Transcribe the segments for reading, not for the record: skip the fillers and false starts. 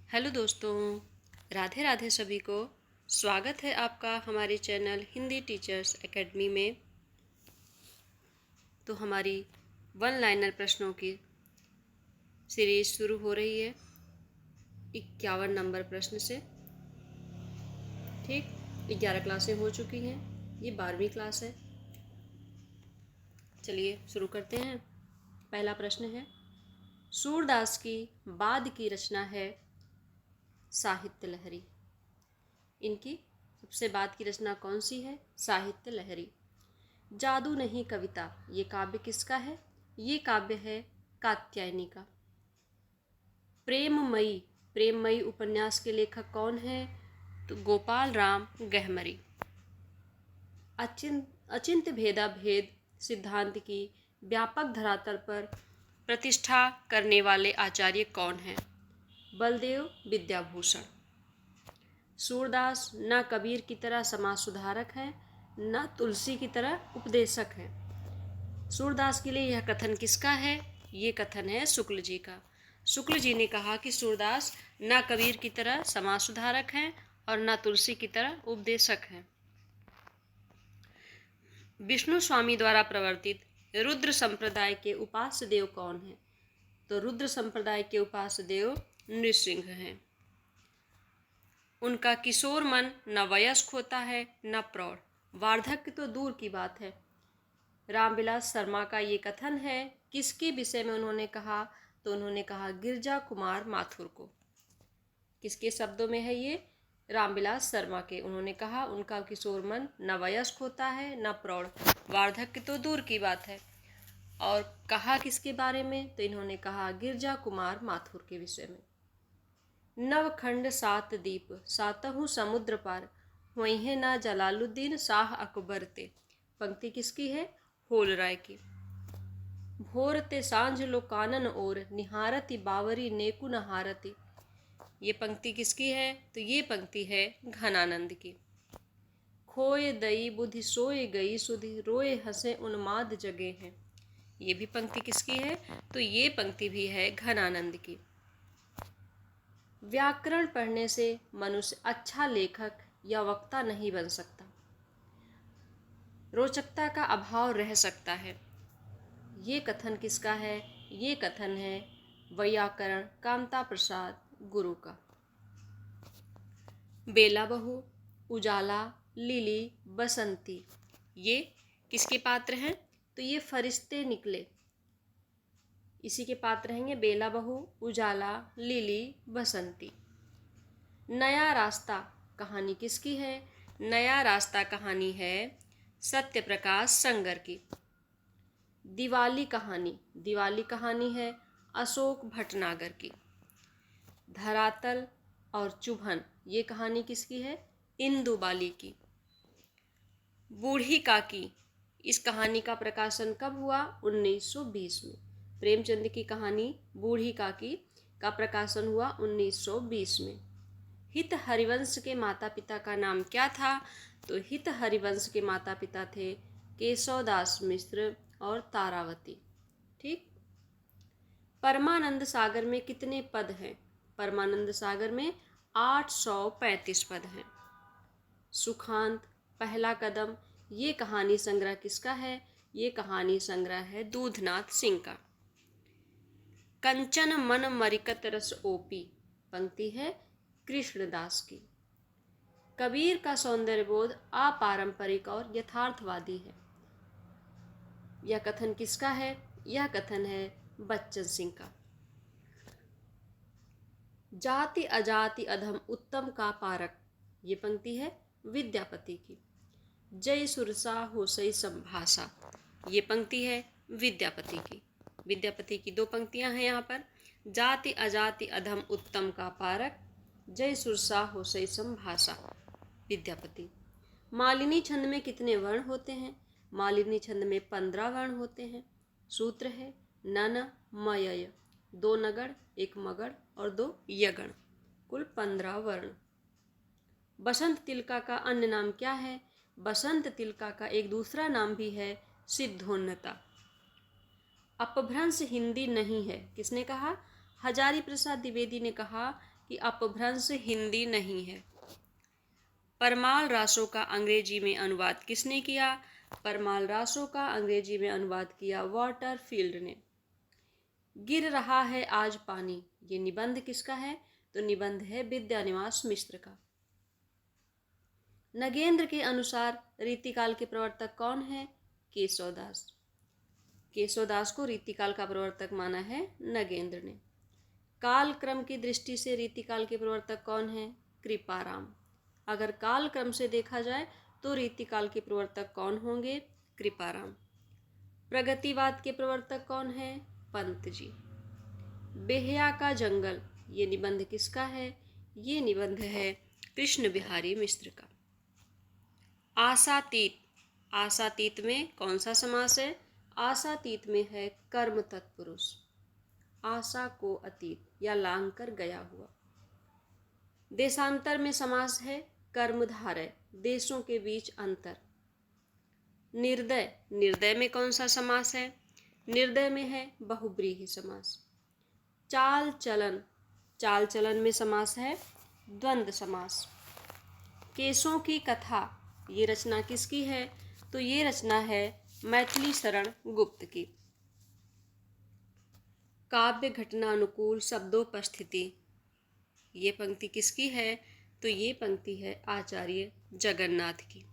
Hello दोस्तों, राधे राधे सभी को। स्वागत है आपका हमारे चैनल हिंदी टीचर्स एकेडमी में। तो हमारी वन लाइनर प्रश्नों की सीरीज शुरू हो रही है 51 नंबर प्रश्न से। ठीक, 11 क्लासें हो चुकी हैं, ये 12वीं क्लास है। चलिए शुरू करते हैं। पहला प्रश्न है, सूरदास की बाद की रचना है साहित्य लहरी। इनकी सबसे बाद की रचना कौन सी है? साहित्य लहरी। जादू नहीं कविता, ये काव्य किसका है? ये काव्य है कात्यायनी का। प्रेममयी, प्रेममयी उपन्यास के लेखक कौन है? तो गोपाल राम गहमरी। अचिंत्य भेदा भेद सिद्धांत की व्यापक धरातल पर प्रतिष्ठा करने वाले आचार्य कौन हैं? बलदेव विद्याभूषण। सूरदास न कबीर की तरह समाज सुधारक हैं, न तुलसी की तरह उपदेशक हैं। सूरदास के लिए यह कथन किसका है? ये कथन है शुक्ल जी का। शुक्ल जी ने कहा कि सूरदास न कबीर की तरह समाज सुधारक हैं और न तुलसी की तरह उपदेशक हैं। विष्णु स्वामी द्वारा प्रवर्तित रुद्र संप्रदाय के उपास्य देव कौन हैं? तो रुद्र संप्रदाय के उपास्य देव नृसिंह हैं। उनका किशोर मन न वयस्क होता है न प्रौढ़, वार्धक्य तो दूर की बात है। रामविलास शर्मा का ये कथन है। किसके विषय में उन्होंने कहा? तो उन्होंने कहा गिरजा कुमार माथुर को। किसके शब्दों में है ये? रामविलास शर्मा के। उन्होंने कहा उनका किशोर मन न वयस्क होता है न प्रौढ़, वार्धक्य तो दूर की बात है। और कहा किसके बारे में? तो इन्होंने कहा गिरजा कुमार माथुर के विषय में। नवखंड सात दीप सातहु समुद्र पार, हुई है ना जलालुद्दीन शाह अकबर ते। पंक्ति किसकी है? होल राय की। भोर ते सांझ लो कानन ओर, निहारती बावरी नेकु नहारती। ये पंक्ति किसकी है? तो ये पंक्ति है घनानंद की। खोए दई बुद्धि सोए गई सुधि, रोए हंसे उन्माद जगे हैं। ये भी पंक्ति किसकी है? तो ये पंक्ति भी है घनानंद की। व्याकरण पढ़ने से मनुष्य अच्छा लेखक या वक्ता नहीं बन सकता, रोचकता का अभाव रह सकता है। ये कथन किसका है? ये कथन है वैयाकरण कामता प्रसाद गुरु का। बेला बहू, उजाला, लिली, बसंती, ये किसके पात्र हैं? तो ये फरिश्ते निकले, इसी के पात्र रहेंगे। बेला बहू, उजाला, लिली, बसंती। नया रास्ता कहानी किसकी है? नया रास्ता कहानी है सत्य प्रकाश संगर की। दिवाली कहानी, दिवाली कहानी है अशोक भटनागर की। धरातल और चुभन, ये कहानी किसकी है? इंदु बाली की। बूढ़ी काकी, इस कहानी का प्रकाशन कब हुआ? 1920 में। प्रेमचंद की कहानी बूढ़ी काकी का प्रकाशन हुआ 1920 में। हित हरिवंश के माता पिता का नाम क्या था? तो हित हरिवंश के माता पिता थे केशवदास मिश्र और तारावती। ठीक। परमानंद सागर में कितने पद हैं? परमानंद सागर में 835 पद हैं। सुखांत, पहला कदम, ये कहानी संग्रह किसका है? ये कहानी संग्रह है दूधनाथ सिंह का। कंचन मन मरिकत रस ओपी, पंक्ति है कृष्णदास की। कबीर का सौंदर्यबोध अपारंपरिक और यथार्थवादी है। यह कथन किसका है? यह कथन है बच्चन सिंह का। जाति अजाति अधम उत्तम का पारक, ये पंक्ति है विद्यापति की। जय सुरसा हो सई संभाषा, ये पंक्ति है विद्यापति की। विद्यापति की दो पंक्तियां हैं यहाँ पर। जाति अजाति अधम उत्तम का पारक, जय सुरसा हो सई संभाषा, विद्यापति। मालिनी छंद में कितने वर्ण होते हैं? मालिनी छंद में 15 वर्ण होते हैं। सूत्र है नन मय, 2 नगड़, 1 मगड़ और 2 यगण, कुल 15 वर्ण। बसंत तिलका का अन्य नाम क्या है? बसंत तिलका का एक दूसरा नाम भी है सिद्धोन्नता। अपभ्रंश हिंदी नहीं है, किसने कहा? हजारी प्रसाद द्विवेदी ने कहा कि अपभ्रंश हिंदी नहीं है। परमाल रासो का अंग्रेजी में अनुवाद किसने किया? परमाल रासो का अंग्रेजी में अनुवाद किया वाटरफील्ड ने। गिर रहा है आज पानी, ये निबंध किसका है? तो निबंध है विद्यानिवास मिश्र का। नगेंद्र के अनुसार रीतिकाल के प्रवर्तक कौन है? केशवदास। केशवदास को रीतिकाल का प्रवर्तक माना है नगेंद्र ने। काल क्रम की दृष्टि से रीतिकाल के प्रवर्तक कौन है? कृपाराम। अगर काल क्रम से देखा जाए तो रीतिकाल के प्रवर्तक कौन होंगे? कृपाराम। प्रगतिवाद के प्रवर्तक कौन है? पंत जी। बेहया का जंगल, ये निबंध किसका है? ये निबंध है कृष्ण बिहारी मिश्र का। आसातीत, आसातीत में कौन सा समास है? आसातीत में है कर्म तत्पुरुष। आशा को अतीत या लांग कर गया हुआ। देशांतर में समास है कर्मधारय, देशों के बीच अंतर। निर्दय, निर्दय में कौन सा समास है? निर्दय में है बहुब्रीहि समास। चाल चलन, चाल चलन में समास है द्वंद्व समास। केसों की कथा, ये रचना किसकी है? तो ये रचना है मैथिली शरण गुप्त की। काव्य घटना अनुकूल शब्दोपस्थिति, ये पंक्ति किसकी है? तो ये पंक्ति है आचार्य जगन्नाथ की।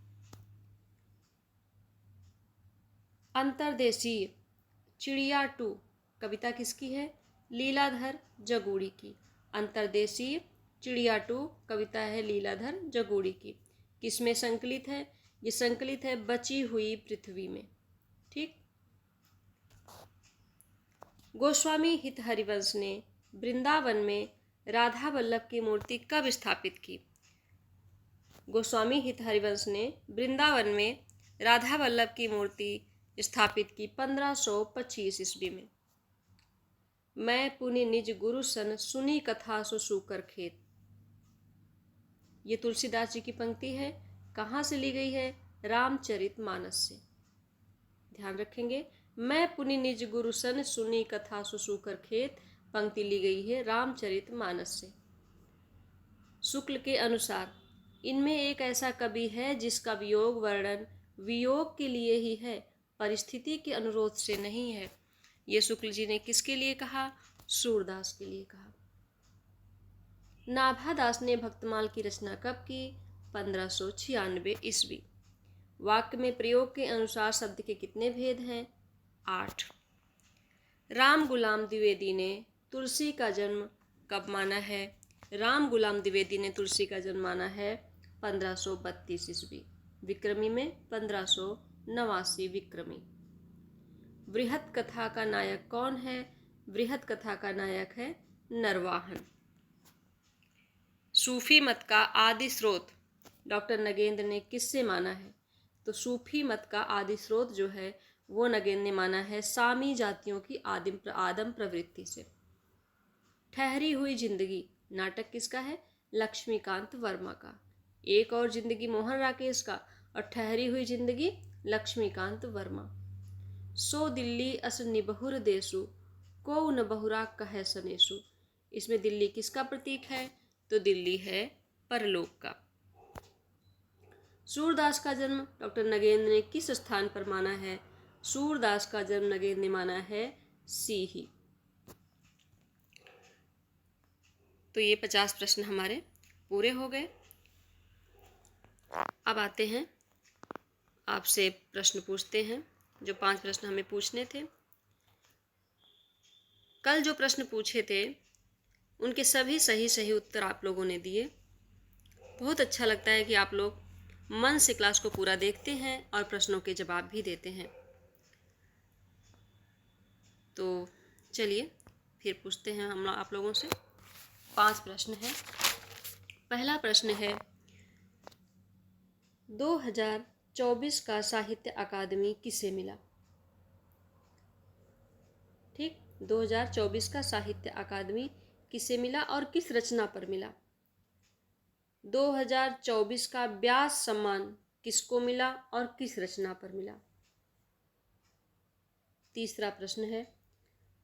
अंतर्देशीय, चिड़िया टू, कविता किसकी है? लीलाधर जगूड़ी की। अंतर्देशीय चिड़िया टू कविता है लीलाधर जगूड़ी की। किसमें संकलित है? ये संकलित है बची हुई पृथ्वी में। ठीक। गोस्वामी हित हरिवंश ने वृंदावन में राधा वल्लभ की मूर्ति कब स्थापित की? गोस्वामी हित हरिवंश ने वृंदावन में राधा वल्लभ की मूर्ति स्थापित की 1525 ईस्वी में। मैं पुनि निज गुरु सन सुनी कथा सो सूकर खेत, ये तुलसीदास जी की पंक्ति है। कहाँ से ली गई है? रामचरितमानस से। ध्यान रखेंगे, मैं पुनि निज गुरु सन सुनी कथा सो सूकर खेत, पंक्ति ली गई है रामचरितमानस से। शुक्ल के अनुसार इनमें एक ऐसा कवि है जिसका वियोग वर्णन वियोग के लिए ही है, परिस्थिति के अनुरोध से नहीं है। ये शुक्ल जी ने किसके लिए कहा? सूरदास के लिए कहा। नाभादास ने भक्तमाल की रचना कब की? 1596 ईस्वी। वाक्य में प्रयोग के अनुसार शब्द के कितने भेद हैं? 8। राम गुलाम द्विवेदी ने तुलसी का जन्म कब माना है? राम गुलाम द्विवेदी ने तुलसी का जन्म माना है 1532 ईस्वी। विक्रमी में 1589 विक्रमी। बृहत कथा का नायक कौन है? बृहत कथा का नायक है नरवाहन। सूफी मत का आदि स्रोत डॉक्टर नगेंद्र ने किससे माना है? तो सूफी मत का आदि स्रोत जो है वो नगेंद्र ने माना है सामी जातियों की आदम प्रवृत्ति से। ठहरी हुई जिंदगी नाटक किसका है? लक्ष्मीकांत वर्मा का। एक और जिंदगी मोहन राकेश का और ठहरी हुई जिंदगी लक्ष्मीकांत वर्मा। सो दिल्ली अस निबहुर देसु को न बहुरा कहे सनेसु, इसमें दिल्ली किसका प्रतीक है? तो दिल्ली है परलोक का। सूरदास का जन्म डॉक्टर नगेंद्र ने किस स्थान पर माना है? सूरदास का जन्म नगेंद्र ने माना है सीही। तो ये 50 प्रश्न हमारे पूरे हो गए। अब आते हैं आपसे प्रश्न पूछते हैं, जो 5 प्रश्न हमें पूछने थे। कल जो प्रश्न पूछे थे उनके सभी सही उत्तर आप लोगों ने दिए। बहुत अच्छा लगता है कि आप लोग मन से क्लास को पूरा देखते हैं और प्रश्नों के जवाब भी देते हैं। तो चलिए फिर पूछते हैं हम आप लोगों से। 5 प्रश्न हैं। पहला प्रश्न है 2024 का साहित्य अकादमी किसे मिला? ठीक, 2024 का साहित्य अकादमी किसे मिला और किस रचना पर मिला? 2024 का व्यास सम्मान किसको मिला और किस रचना पर मिला? तीसरा प्रश्न है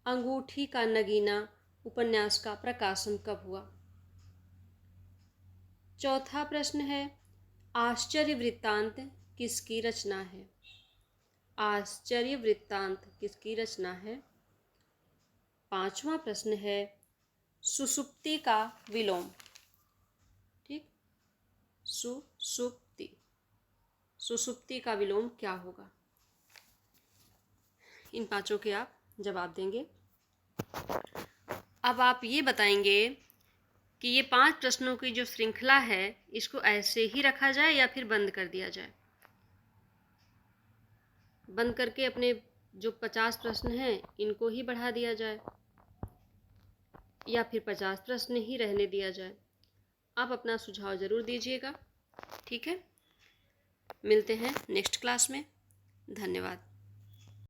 अंगूठी का नगीना उपन्यास का प्रकाशन कब हुआ? चौथा प्रश्न है, आश्चर्य वृत्तांत किसकी रचना है? आश्चर्य वृत्तांत किसकी रचना है? पांचवा प्रश्न है, सुषुप्ति का विलोम। ठीक, सुषुप्ति, सुषुप्ति का विलोम क्या होगा? इन पांचों के आप जवाब देंगे। अब आप ये बताएंगे कि ये 5 प्रश्नों की जो श्रृंखला है इसको ऐसे ही रखा जाए या फिर बंद कर दिया जाए। बंद करके अपने जो 50 प्रश्न हैं इनको ही बढ़ा दिया जाए या फिर 50 प्रश्न ही रहने दिया जाए। आप अपना सुझाव ज़रूर दीजिएगा। ठीक है, मिलते हैं नेक्स्ट क्लास में। धन्यवाद।